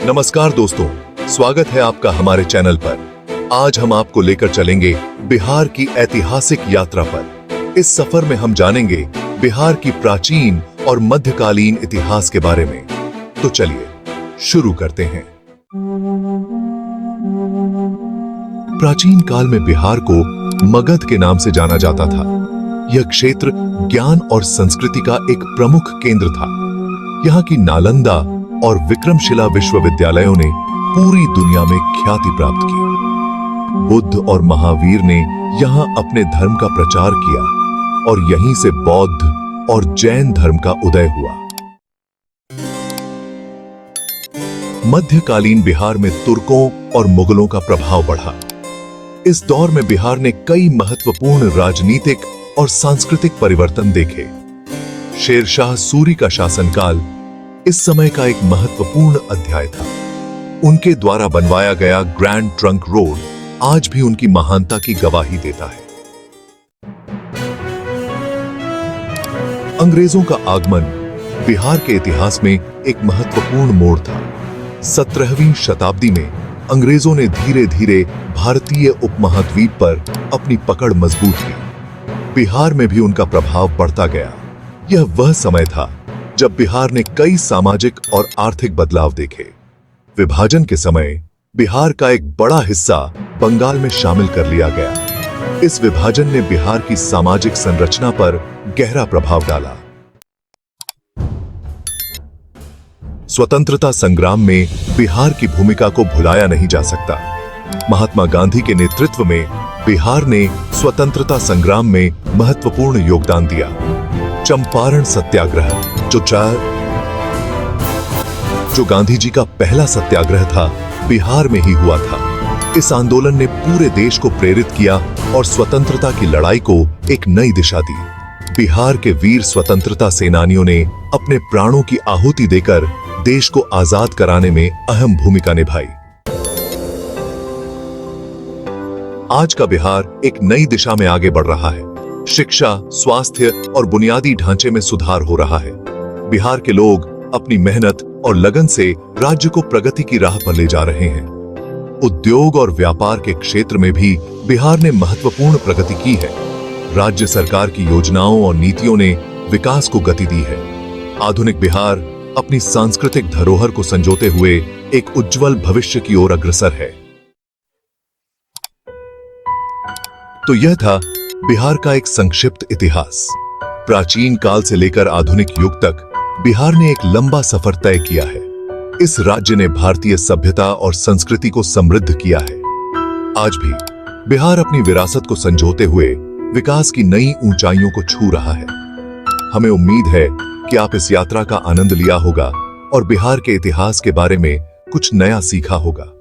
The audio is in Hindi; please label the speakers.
Speaker 1: नमस्कार दोस्तों, स्वागत है आपका हमारे चैनल पर। आज हम आपको लेकर चलेंगे बिहार की ऐतिहासिक यात्रा पर। इस सफर में हम जानेंगे बिहार की प्राचीन और मध्यकालीन इतिहास के बारे में। तो चलिए शुरू करते हैं। प्राचीन काल में बिहार को मगध के नाम से जाना जाता था। यह क्षेत्र ज्ञान और संस्कृति का एक प्रमुख केंद्र था। यहाँ की नालंदा और विक्रमशिला विश्वविद्यालयों ने पूरी दुनिया में ख्याति प्राप्त की। बुद्ध और महावीर ने यहाँ अपने धर्म का प्रचार किया और यहीं से बौद्ध और जैन धर्म का उदय हुआ। मध्यकालीन बिहार में तुर्कों और मुगलों का प्रभाव बढ़ा। इस दौर में बिहार ने कई महत्वपूर्ण राजनीतिक और सांस्कृतिक परिवर्तन देखे। शेरशाह सूरी का शासनकाल इस समय का एक महत्वपूर्ण अध्याय था। उनके द्वारा बनवाया गया ग्रैंड ट्रंक रोड आज भी उनकी महानता की गवाही देता है। अंग्रेजों का आगमन बिहार के इतिहास में एक महत्वपूर्ण मोड़ था। 17वीं शताब्दी में अंग्रेजों ने धीरे धीरे भारतीय उपमहाद्वीप पर अपनी पकड़ मजबूत की। बिहार में भी उनका प्रभाव बढ़ता गया। यह वह समय था जब बिहार ने कई सामाजिक और आर्थिक बदलाव देखे। विभाजन के समय बिहार का एक बड़ा हिस्सा बंगाल में शामिल कर लिया गया। इस विभाजन ने बिहार की सामाजिक संरचना पर गहरा प्रभाव डाला। स्वतंत्रता संग्राम में बिहार की भूमिका को भुलाया नहीं जा सकता। महात्मा गांधी के नेतृत्व में बिहार ने स्वतंत्रता संग्राम में महत्वपूर्ण योगदान दिया। चंपारण सत्याग्रह जो गांधी जी का पहला सत्याग्रह था, बिहार में ही हुआ था। इस आंदोलन ने पूरे देश को प्रेरित किया और स्वतंत्रता की लड़ाई को एक नई दिशा दी। बिहार के वीर स्वतंत्रता सेनानियों ने अपने प्राणों की आहुति देकर देश को आजाद कराने में अहम भूमिका निभाई। आज का बिहार एक नई दिशा में आगे बढ़ रहा है। शिक्षा, स्वास्थ्य और बुनियादी ढांचे में सुधार हो रहा है। बिहार के लोग अपनी मेहनत और लगन से राज्य को प्रगति की राह पर ले जा रहे हैं। उद्योग और व्यापार के क्षेत्र में भी बिहार ने महत्वपूर्ण प्रगति की है। राज्य सरकार की योजनाओं और नीतियों ने विकास को गति दी है। आधुनिक बिहार अपनी सांस्कृतिक धरोहर को संजोते हुए एक उज्जवल भविष्य की ओर अग्रसर है। तो यह था बिहार का एक संक्षिप्त इतिहास। प्राचीन काल से लेकर आधुनिक युग तक बिहार ने एक लंबा सफर तय किया है। इस राज्य ने भारतीय सभ्यता और संस्कृति को समृद्ध किया है। आज भी बिहार अपनी विरासत को संजोते हुए विकास की नई ऊंचाइयों को छू रहा है। हमें उम्मीद है कि आप इस यात्रा का आनंद लिया होगा और बिहार के इतिहास के बारे में कुछ नया सीखा होगा।